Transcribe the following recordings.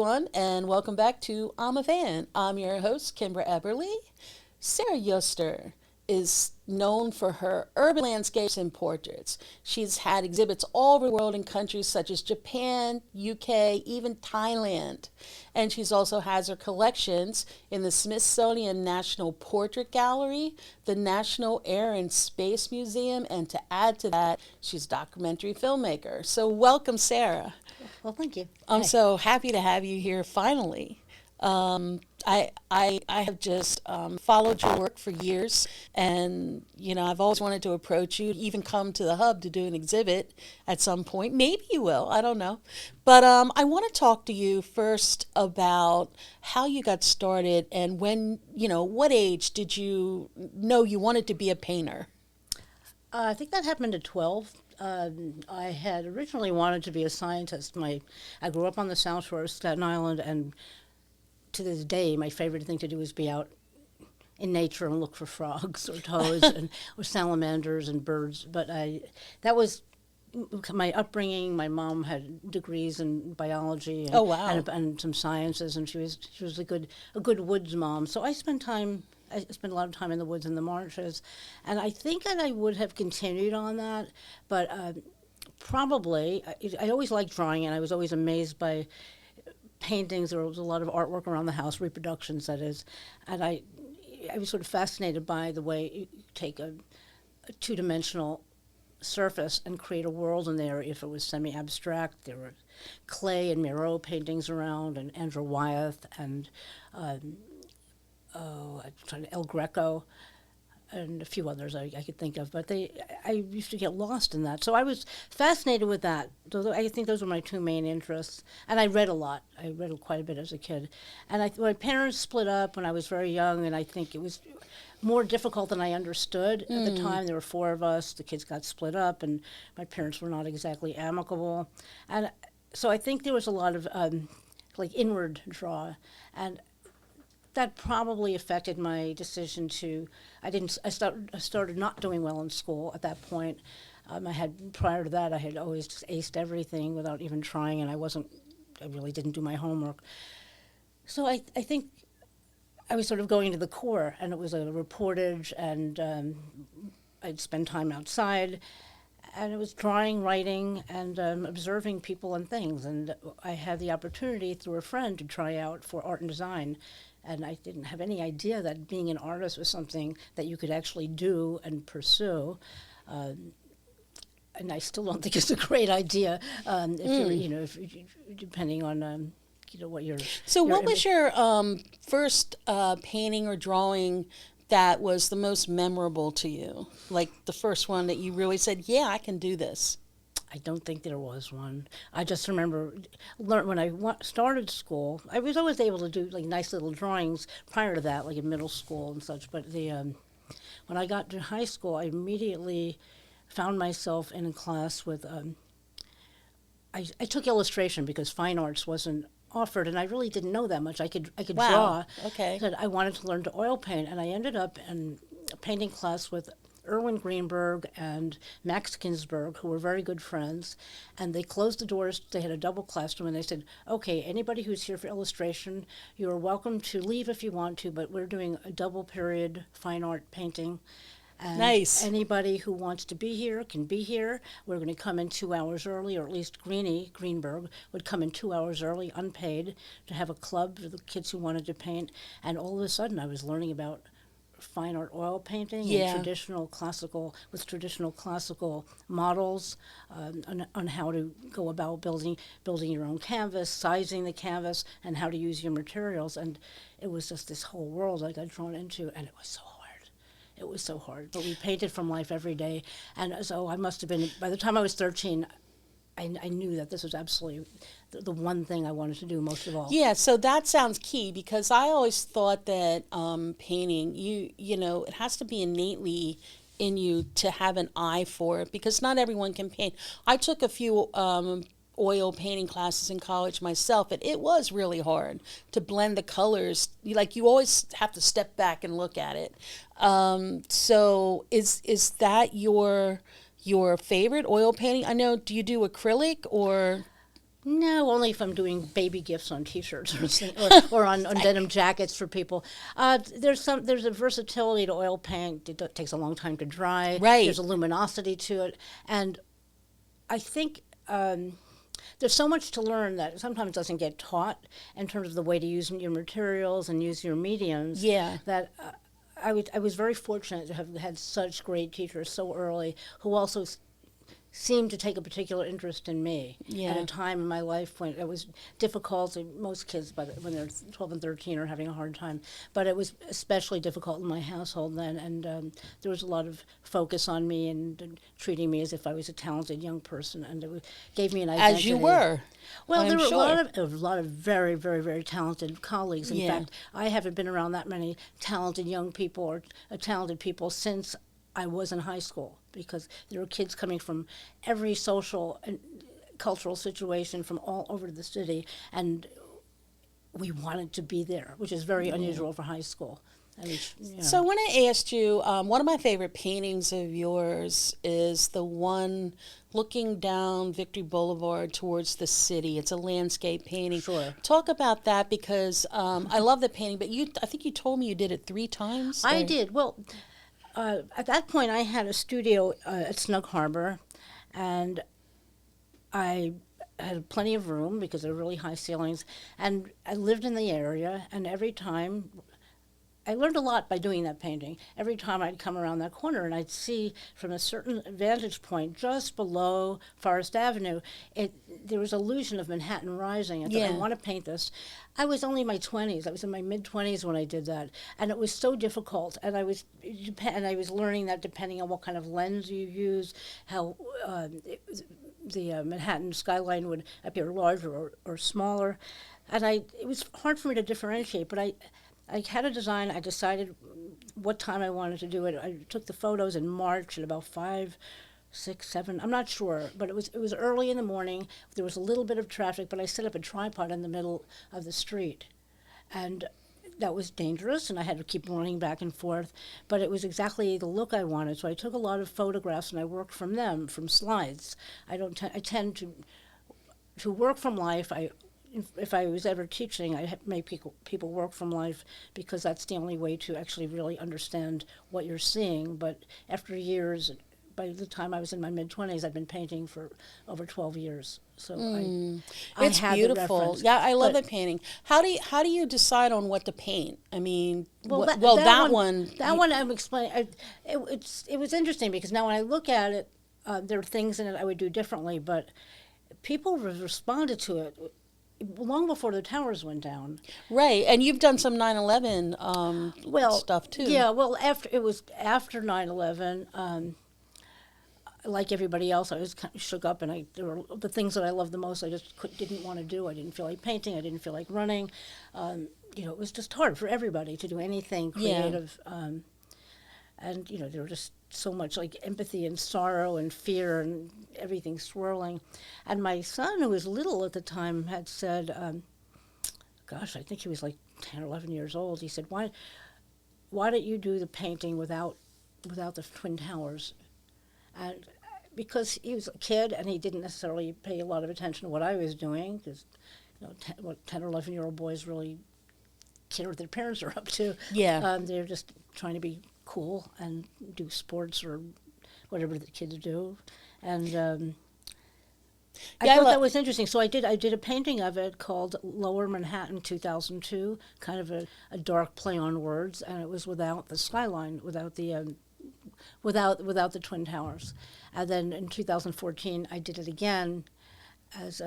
everyone, and welcome back to I'm a Fan. I'm your host, Kimbra Eberly. Sarah Yuster is known for her urban landscapes and portraits. She's had exhibits all over the world in countries such as Japan, UK, even Thailand. And she's also has her collections in the Smithsonian National Portrait Gallery, the National Air and Space Museum, and to add to that, she's a documentary filmmaker. So welcome, Sarah. Well, thank you. I'm Hi. so happy to have you here finally. I have just followed your work for years, and I've always wanted to approach you, even come to the hub to do an exhibit at some point. Maybe you will, I don't know. But I want to talk to you first about how you got started and what age did you know you wanted to be a painter? I think that happened at 12. I had originally wanted to be a scientist. I grew up on the South Shore of Staten Island, and to this day, my favorite thing to do is be out in nature and look for frogs or toads or salamanders and birds. But that was my upbringing. My mom had degrees in biology Oh, wow. and some sciences, and she was a good woods mom. So I spent a lot of time in the woods and the marshes, and I think that I would have continued on that, but probably I always liked drawing, and I was always amazed by paintings. There was a lot of artwork around the house, reproductions that is, and I was sort of fascinated by the way you take a two-dimensional surface and create a world in there. If it was semi-abstract, there were clay and Miro paintings around, and Andrew Wyeth and I'm trying to El Greco and a few others I could think of, but I used to get lost in that. So I was fascinated with that. I think those were my two main interests. And I read a lot. I read quite a bit as a kid. And my parents split up when I was very young, and I think it was more difficult than I understood at the time. There were four of us. The kids got split up, and my parents were not exactly amicable. And so I think there was a lot of inward draw. And that probably affected my decision to. I started not doing well in school at that point. Prior to that, I had always just aced everything without even trying, and I really didn't do my homework. So I think I was sort of going to the core, and it was a reportage, and I'd spend time outside, and it was drawing, writing, and observing people and things. And I had the opportunity through a friend to try out for art and design. And I didn't have any idea that being an artist was something that you could actually do and pursue. And I still don't think it's a great idea depending on what you're. So, what was your first painting or drawing that was the most memorable to you? Like the first one that you really said, "Yeah, I can do this." I don't think there was one. I just remember when I started school, I was always able to do nice little drawings prior to that, like in middle school and such. But when I got to high school, I immediately found myself in a class with. I took illustration because fine arts wasn't offered, and I really didn't know that much. I could Wow. draw. Okay. But I wanted to learn to oil paint, and I ended up in a painting class with Erwin Greenberg and Max Ginsberg, who were very good friends, and they closed the doors. They had a double classroom, and they said, okay, anybody who's here for illustration, you're welcome to leave if you want to, but we're doing a double period fine art painting. And Nice. anybody who wants to be here can be here. We're going to come in 2 hours early, or at least Greenberg would come in 2 hours early, unpaid, to have a club for the kids who wanted to paint. And all of a sudden, I was learning about fine art oil painting Yeah. and traditional classical models on how to go about building your own canvas, sizing the canvas, and how to use your materials. And it was just this whole world I got drawn into, and it was so hard. It was so hard. But we painted from life every day, and so I must have been, by the time I was 13, I knew that this was absolutely the one thing I wanted to do most of all. Yeah, so that sounds key because I always thought that painting, it has to be innately in you to have an eye for it because not everyone can paint. I took a few oil painting classes in college myself, and it was really hard to blend the colors. You always have to step back and look at it. So is that your favorite oil painting? I know. Do you do acrylic or? No, only if I'm doing baby gifts on T-shirts or on denim jackets for people. There's a versatility to oil paint. Takes a long time to dry. Right. There's a luminosity to it, and I think there's so much to learn that sometimes doesn't get taught in terms of the way to use your materials and use your mediums. Yeah. That I was very fortunate to have had such great teachers so early who also seemed to take a particular interest in me Yeah. at a time in my life when it was difficult. Most kids, when they're 12 and 13, are having a hard time. But it was especially difficult in my household then, and there was a lot of focus on me and treating me as if I was a talented young person, and gave me an identity. As you were. Well, there were sure. a lot of very, very, very talented colleagues. In Yeah. fact, I haven't been around that many talented young people or talented people since I was in high school, because there were kids coming from every social and cultural situation from all over the city, and we wanted to be there, which is very unusual for high school. I mean, So when I asked you, one of my favorite paintings of yours is the one looking down Victory Boulevard towards the city. It's a landscape painting. Sure. Talk about that, because I love the painting, but I think you told me you did it 3 times? I or- did. Well, at that point, I had a studio at Snug Harbor, and I had plenty of room because there were really high ceilings, and I lived in the area, and every time I learned a lot by doing that painting. Every time I'd come around that corner and I'd see from a certain vantage point just below Forest Avenue, there was illusion of Manhattan rising. I thought, I want to paint this. I was only in my 20s. I was in my mid-20s when I did that, and it was so difficult. And I was learning that depending on what kind of lens you use, how the Manhattan skyline would appear larger or smaller, and it was hard for me to differentiate. But I had a design. I decided what time I wanted to do it. I took the photos in March at about 5, 6, 7. I'm not sure, but it was early in the morning. There was a little bit of traffic, but I set up a tripod in the middle of the street, and that was dangerous, and I had to keep running back and forth. But it was exactly the look I wanted. So I took a lot of photographs, and I worked from them, from slides. I tend to work from life. If I was ever teaching, I'd make people work from life, because that's the only way to actually really understand what you're seeing. But after years, by the time I was in my mid-20s, I'd been painting for over 12 years. So It's had the beautiful. reference. Yeah, I love But- the painting. How do you decide on what to paint? I mean, that one. That one I'm explaining. It was interesting because now when I look at it, there are things in it I would do differently, but people responded to it long before the towers went down. Right, and you've done some 9/11 stuff too. Yeah, well, after 9/11, like everybody else, I was kind of shook up, and there were the things that I loved the most. I just didn't want to do. I didn't feel like painting. I didn't feel like running. It was just hard for everybody to do anything creative. And there were just so much like empathy and sorrow and fear and everything swirling. And my son, who was little at the time, had said, gosh, I think he was like 10 or 11 years old. He said, why don't you do the painting without the Twin Towers? And because he was a kid and he didn't necessarily pay a lot of attention to what I was doing, because 10 or 11-year-old boys really care what their parents are up to. Yeah. They're just trying to be cool and do sports or whatever the kids do. And I thought that was interesting. So I did a painting of it called Lower Manhattan 2002, kind of a dark play on words, and it was without the skyline, without the Twin Towers. And then in 2014, I did it again as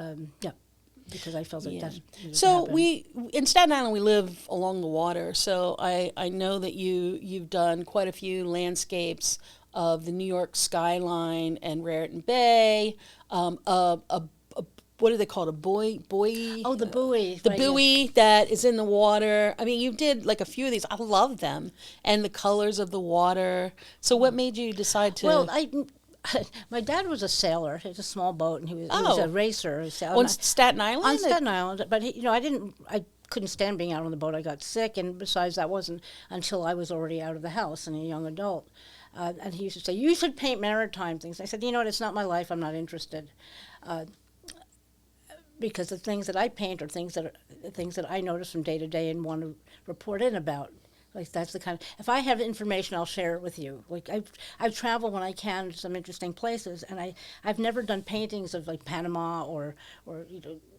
because I felt that that needed to happen. We in Staten Island, we live along the water, so I know that you've done quite a few landscapes of the New York skyline and Raritan Bay. What are they called? A buoy? Oh, the buoy. The right, buoy that is in the water. I mean, you did like a few of these. I love them, and the colors of the water. So, what made you decide to? Well, my dad was a sailor. He had a small boat, and he was a racer. On Staten Island? On Staten Island. But, I couldn't stand being out on the boat. I got sick, and besides, that wasn't until I was already out of the house and a young adult. And he used to say, you should paint maritime things. I said, you know what, it's not my life. I'm not interested. because the things that I paint are things that I notice from day to day and want to report in about. Like that's the kind of, if I have information, I'll share it with you. Like I've traveled when I can to some interesting places, and I've never done paintings of like Panama or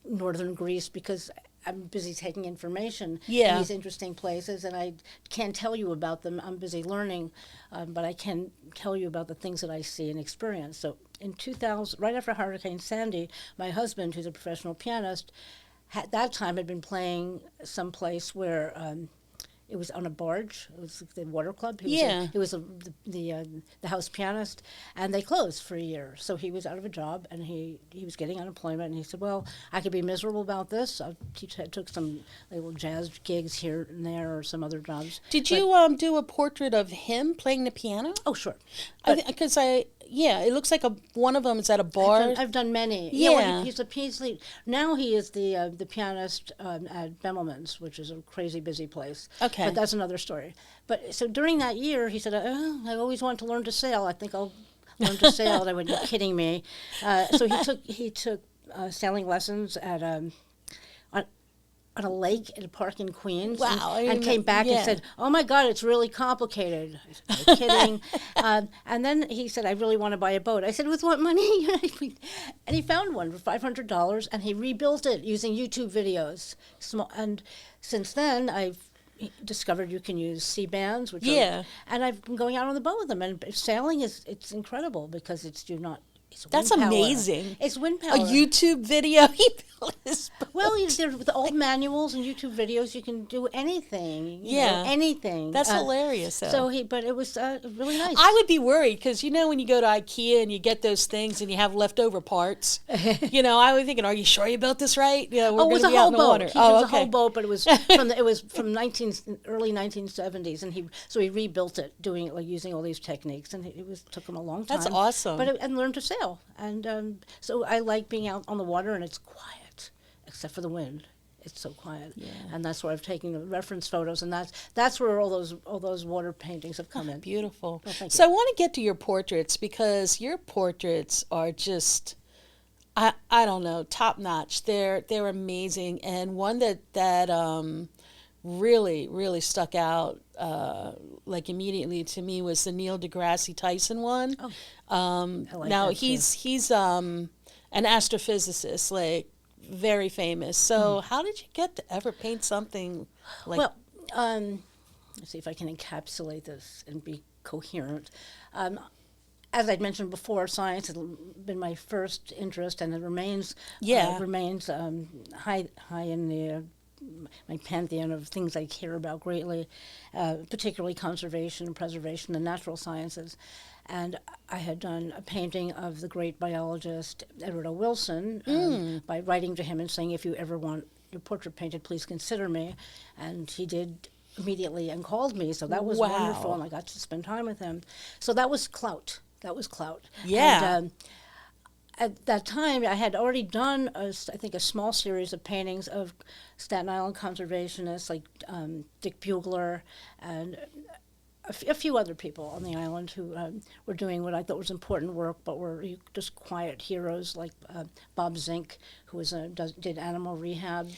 northern Greece because I'm busy taking information in these interesting places, and I can't tell you about them. I'm busy learning, but I can tell you about the things that I see and experience. So in 2000, right after Hurricane Sandy, my husband, who's a professional pianist, at that time had been playing someplace where it was on a barge. It was the water club. He was the house pianist, and they closed for a year. So he was out of a job, and he was getting unemployment. And he said, "Well, I could be miserable about this." He took some little jazz gigs here and there, or some other jobs. Did you do a portrait of him playing the piano? Oh, sure. Because it looks like one of them is at a bar. I've done many. Yeah. Well, he's a Paisley. Now he is the pianist at Bemelman's, which is a crazy busy place. Okay. But that's another story. But so during that year, he said, "I always wanted to learn to sail. I think I'll learn to sail." And I went, "You're kidding me." So he took sailing lessons at on a lake at a park in Queens. Wow. And came back and said, "Oh my God, it's really complicated." I said, "Are you kidding?" And then he said, "I really want to buy a boat." I said, "With what money?" And he found one for $500, and he rebuilt it using YouTube videos. And since then, I've discovered you can use C-bands, and I've been going out on the boat with them. And sailing it's incredible because it's That's amazing. It's wind power. A YouTube video he built his boat. Well, there's with old manuals and YouTube videos, you can do anything. Anything. That's hilarious. Though. But it was really nice. I would be worried because when you go to IKEA and you get those things and you have leftover parts, I was thinking, "Are you sure you built this right?" We're it was a be whole out in the boat. water. It was a whole boat, but it was from early 1970s, and he rebuilt it, doing it using all these techniques, and took him a long time. That's awesome. And learned to sail, and so I like being out on the water, and it's quiet, except for the wind. It's so quiet, and that's where I've taken the reference photos, and that's where all those water paintings have come in. Beautiful. Well, so I want to get to your portraits because your portraits are just, I don't know, top notch. They're amazing, and one that really stuck out like immediately to me was the Neil deGrasse Tyson one. I like now that he's an astrophysicist, like very famous. So how did you get to ever paint something like? Well, let's see if I can encapsulate this and be coherent. As I'd mentioned before, science has been my first interest, and it remains high in my pantheon of things I care about greatly, particularly conservation, preservation, and natural sciences. And I had done a painting of the great biologist Edward O. Wilson by writing to him and saying, "If you ever want your portrait painted, please consider me." And he did immediately and called me, so that was wonderful, and I got to spend time with him. So that was clout. Yeah. And, at that time, I had already done, I think, a small series of paintings of Staten Island conservationists like Dick Bugler and a few other people on the island who were doing what I thought was important work, but were just quiet heroes like Bob Zink, who did animal rehab.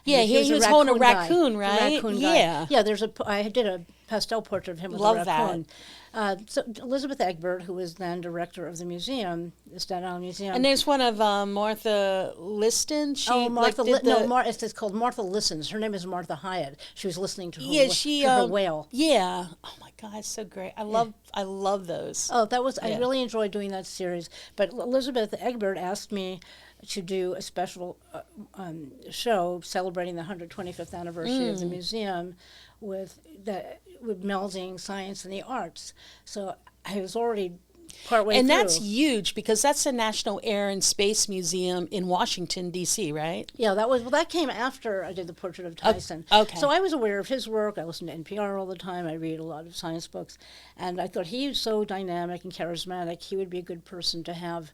Yeah, he was holding a raccoon, right? A raccoon guy. Yeah, I did a pastel portrait of him with a raccoon. So Elizabeth Egbert, who was then director of the museum, the Staten Island Museum. And there's one of Martha Liston. It's called Martha Listens. Her name is Martha Hyatt. She was listening to her whale. Yeah. Oh my God, it's so great. I love those. Oh, I really enjoyed doing that series. But Elizabeth Egbert asked me to do a special show celebrating the 125th anniversary of the museum with melding science and the arts. So I was already partway through. And that's huge because that's the National Air and Space Museum in Washington, D.C., right? Yeah, that came after I did the portrait of Tyson. Okay. So I was aware of his work. I listen to NPR all the time. I read a lot of science books. And I thought he was so dynamic and charismatic, he would be a good person to have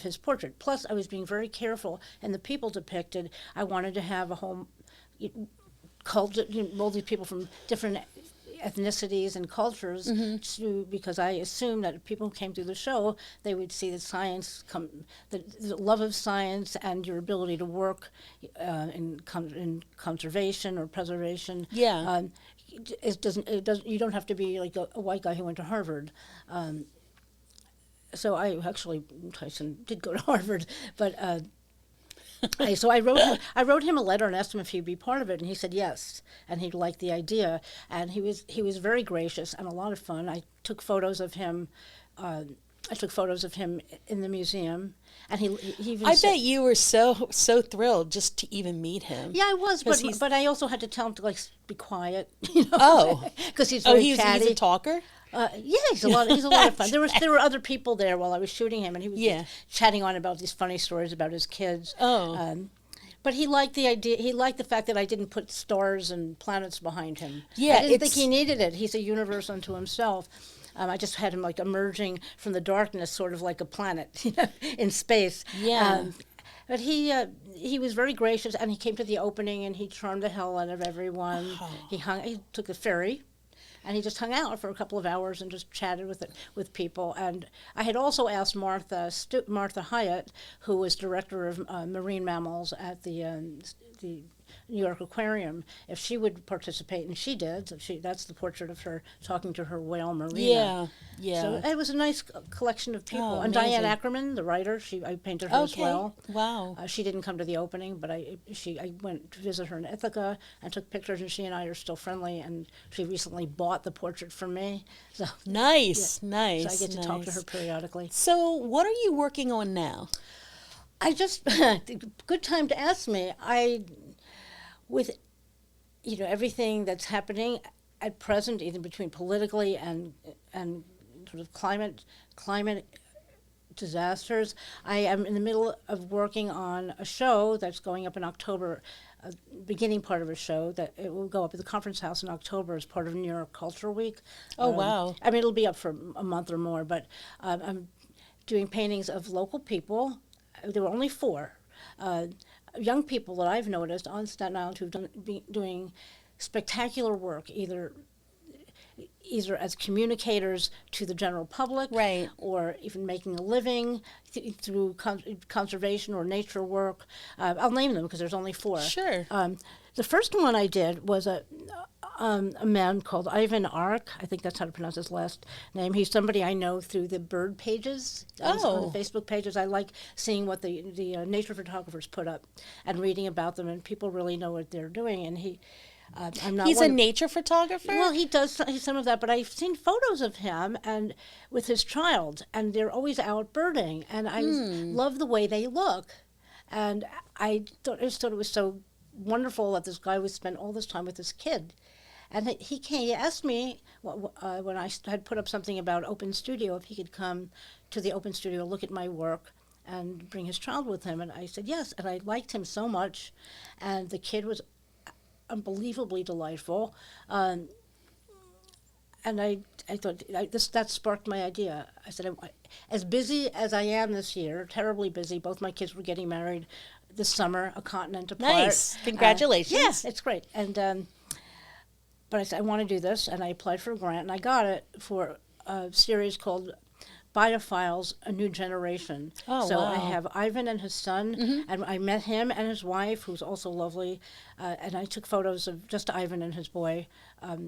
his portrait. Plus, I was being very careful, and the people depicted, I wanted to have a whole culture, all these people from different ethnicities and cultures, because I assumed that if people came through the show, they would see that science, the love of science and your ability to work in conservation or preservation. Yeah. You don't have to be like a white guy who went to Harvard. So Tyson did go to Harvard, but so I wrote him a letter and asked him if he'd be part of it, and he said yes, and he liked the idea, and he was very gracious and a lot of fun. I took photos of him. I took photos of him in the museum, and he even. I bet you were so thrilled just to even meet him. Yeah, I was, but I also had to tell him to like be quiet. Because he's chatty. He's a talker. Yeah, he's a lot of fun. There were other people there while I was shooting him, and he was just chatting on about these funny stories about his kids. But he liked the idea. He liked the fact that I didn't put stars and planets behind him. Yeah, I didn't think he needed it. He's a universe unto himself. I just had him like emerging from the darkness, sort of like a planet, in space. Yeah. But he was very gracious, and he came to the opening, and he charmed the hell out of everyone. Oh. He took the ferry, and he just hung out for a couple of hours and just chatted with people. And I had also asked Martha Hyatt, who was director of marine mammals at the New York Aquarium, if she would participate, and she did. So that's the portrait of her talking to her whale Marina. Yeah. So it was a nice collection of people. Oh, and amazing. Diane Ackerman, the writer, I painted her as well. Wow. She didn't come to the opening, but I went to visit her in Ithaca and took pictures, and she and I are still friendly. And she recently bought the portrait from me. So nice. So I get to talk to her periodically. So what are you working on now? Good time to ask me. With everything that's happening at present, either between politically and sort of climate disasters, I am in the middle of working on a show that's going up in October, beginning part of a show that it will go up at the Conference House in October as part of New York Culture Week. Oh, wow. I mean, it'll be up for a month or more, but I'm doing paintings of local people. There were only 4. Young people that I've noticed on Staten Island who've been doing spectacular work, either as communicators to the general public, right, or even making a living through conservation or nature work. I'll name them because there's only 4. Sure. The first one I did was a man called Ivan Ark. I think that's how to pronounce his last name. He's somebody I know through the bird pages on the Facebook pages. I like seeing what the nature photographers put up and reading about them, and people really know what they're doing. And he's a nature photographer? Well, he does some of that, but I've seen photos of him and with his child, and they're always out birding, and I love the way they look. And I just thought it was so wonderful that this guy would spend all this time with his kid. And he asked me when I had put up something about Open Studio if he could come to the Open Studio, look at my work, and bring his child with him. And I said yes, and I liked him so much. And the kid was unbelievably delightful. And I thought that sparked my idea. I said, as busy as I am this year, terribly busy, both my kids were getting married this summer, a continent apart. Nice. Congratulations. Yeah, it's great. And but I said, I want to do this, and I applied for a grant, and I got it for a series called Biophiles, A New Generation. Oh, so wow. I have Ivan and his son, and I met him and his wife, who's also lovely, and I took photos of just Ivan and his boy,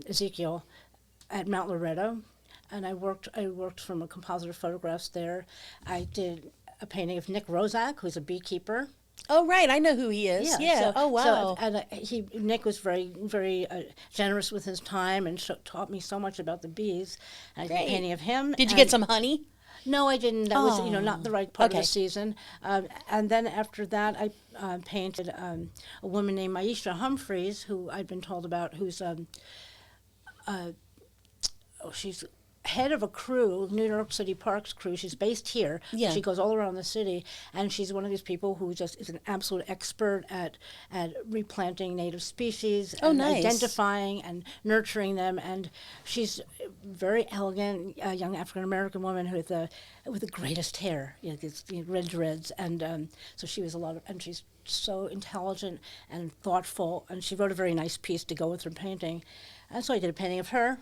Ezekiel, at Mount Loretto, and I worked from a composite of photographs there. I did a painting of Nick Rozak, who's a beekeeper. Oh, right. I know who he is. Yeah. So, wow. Nick was very, very generous with his time and taught me so much about the bees. I did a painting of him. Did you get some honey? No, I didn't. That was not the right part of the season. And then after that, I painted a woman named Aisha Humphreys, who I'd been told about, who's she's head of a crew, New York City Parks crew. She's based here. Yeah. She goes all around the city, and she's one of these people who just is an absolute expert at replanting native species Oh, and nice. identifying and nurturing them. And she's very elegant, young African American woman with the greatest hair, these red dreads, and so she was and she's so intelligent and thoughtful, and she wrote a very nice piece to go with her painting. And so I did a painting of her.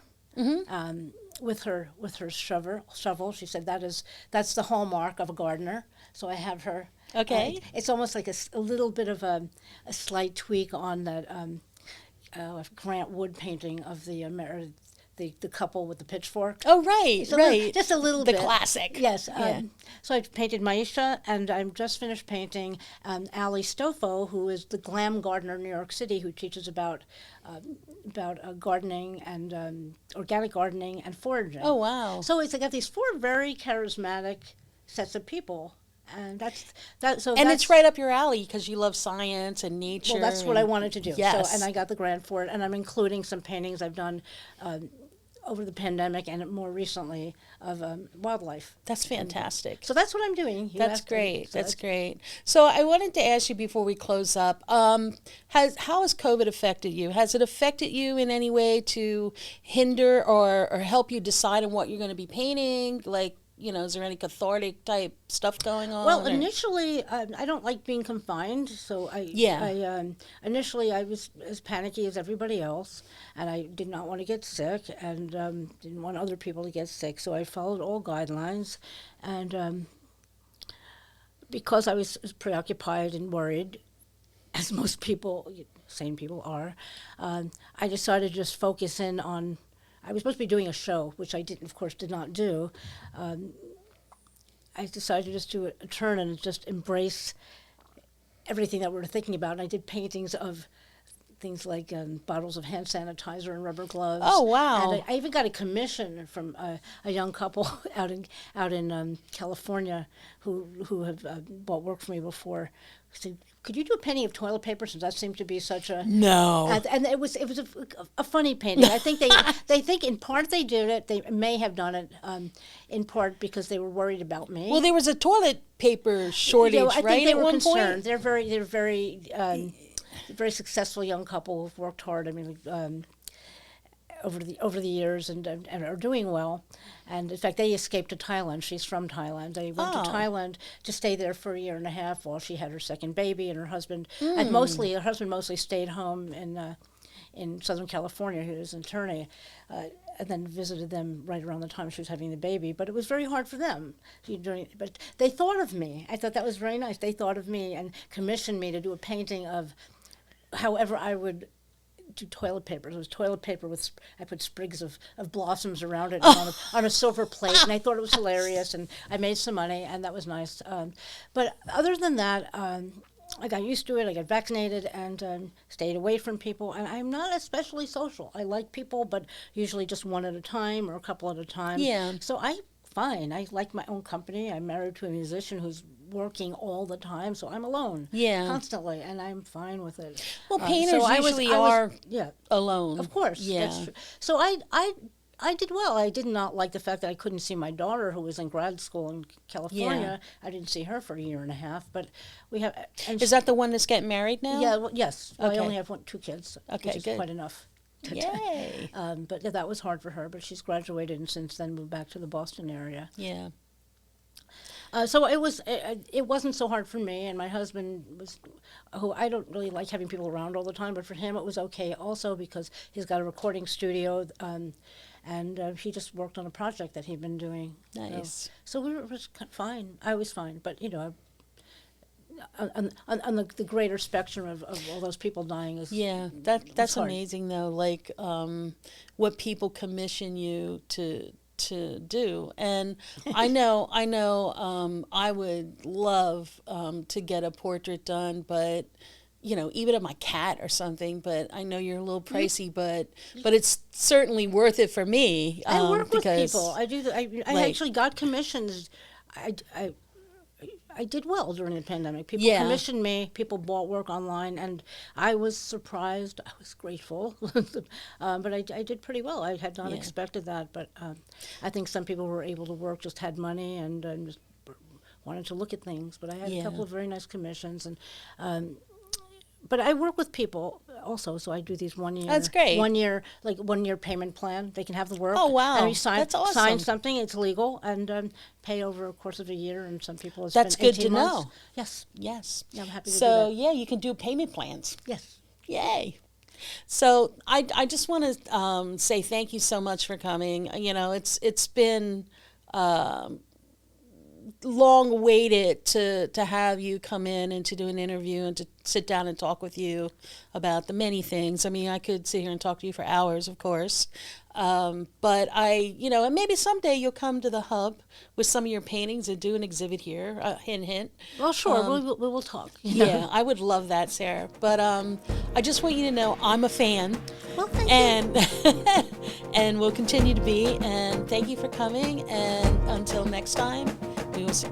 With her shovel. She said that's the hallmark of a gardener. So I have her. Okay. It's almost like a little bit of a slight tweak on that Grant Wood painting of the couple with the pitchfork. Oh, right, right. Just a little the bit. The classic. Yes. Yeah. So I painted Maisha, and I'm just finished painting Ali Stofo, who is the glam gardener in New York City, who teaches about gardening and organic gardening and foraging. Oh, wow. So I got these 4 very charismatic sets of people. And that's. And it's right up your alley because you love science and nature. Well, that's what I wanted to do. Yes. So, and I got the grant for it, and I'm including some paintings I've done over the pandemic and more recently of wildlife. That's fantastic. So that's what I'm doing. That's great. That's great. So I wanted to ask you before we close up, how has COVID affected you? Has it affected you in any way to hinder or help you decide on what you're going to be painting? Like, is there any cathartic type stuff going on? Well, initially, I don't like being confined, so initially I was as panicky as everybody else, and I did not want to get sick, and didn't want other people to get sick, so I followed all guidelines, and because I was preoccupied and worried, as most people, sane people are, I decided to just focus in on. I was supposed to be doing a show, which I of course did not do. I decided to just do a turn and just embrace everything that we were thinking about. And I did paintings of things like bottles of hand sanitizer and rubber gloves. Oh, wow. And I even got a commission from a young couple out in California who have bought work for me before. I said, could you do a painting of toilet paper, since that seemed to be such a... No. And it was a funny painting. I think they think in part they did it. They may have done it in part because they were worried about me. Well, there was a toilet paper shortage, I right? think they were at one concerned. point? They're very successful young couple who've worked hard. I mean, over the years and are doing well. And in fact, they escaped to Thailand. She's from Thailand. They went to Thailand to stay there for a year and a half while she had her second baby, and her husband her husband mostly stayed home in Southern California. He was an attorney, and then visited them right around the time she was having the baby. But it was very hard for them. But they thought of me. I thought that was very nice. They thought of me and commissioned me to do a painting of however I would do toilet paper. It was toilet paper I put sprigs of blossoms around it on a silver plate, and I thought it was hilarious, and I made some money, and that was nice. But other than that, I got used to it. I got vaccinated and stayed away from people, and I'm not especially social. I like people, but usually just one at a time or a couple at a time. Yeah. So I like my own company. I'm married to a musician who's working all the time, so I'm alone constantly, and I'm fine with it. Well, painters usually are alone. Of course, that's true. So I did well. I did not like the fact that I couldn't see my daughter, who was in grad school in California. I didn't see her for a year and a half, but we have... Is that the one that's getting married now? Yeah, yes. Well, okay. I only have 2 kids, which is quite enough. Yay! But that was hard for her, but she's graduated and since then moved back to the Boston area. Yeah. So it wasn't so hard for me, and my husband who I don't really like having people around all the time, but for him it was okay also because he's got a recording studio, and he just worked on a project that he'd been doing. Nice. So we were fine. I was fine, but on the greater spectrum of all those people dying is that's amazing though. Like what people commission you to do, and I know I would love to get a portrait done, but even of my cat or something, but I know you're a little pricey, but it's certainly worth it for me. I work with people. I do. I actually got commissions. I did well during the pandemic. People Yeah. commissioned me. People bought work online, and I was surprised. I was grateful, but I did pretty well. I had not Yeah. expected that, but I think some people were able to work, just had money, and just wanted to look at things. But I had a Yeah. couple of very nice commissions, and but I work with people also, so I do these 1 year. That's great. 1 year, like 1 year payment plan. They can have the work. Oh, wow. And we sign, That's awesome. sign something. It's legal, and pay over a course of a year. And some people it's That's been good 18 to months. know. Yes. Yes. Yeah, I'm happy to do So that. yeah, you can do payment plans. Yes. Yay. So I just want to say thank you so much for coming. You know, it's been long awaited to have you come in and to do an interview and to sit down and talk with you about the many things. I mean, I could sit here and talk to you for hours, of course. But and maybe someday you'll come to the hub with some of your paintings and do an exhibit here. Hint, hint. Well, sure. We will talk. you know. Yeah, I would love that, Sarah. But I just want you to know I'm a fan. Well, thank you. And and will continue to be. And thank you for coming. And until next time, we will see.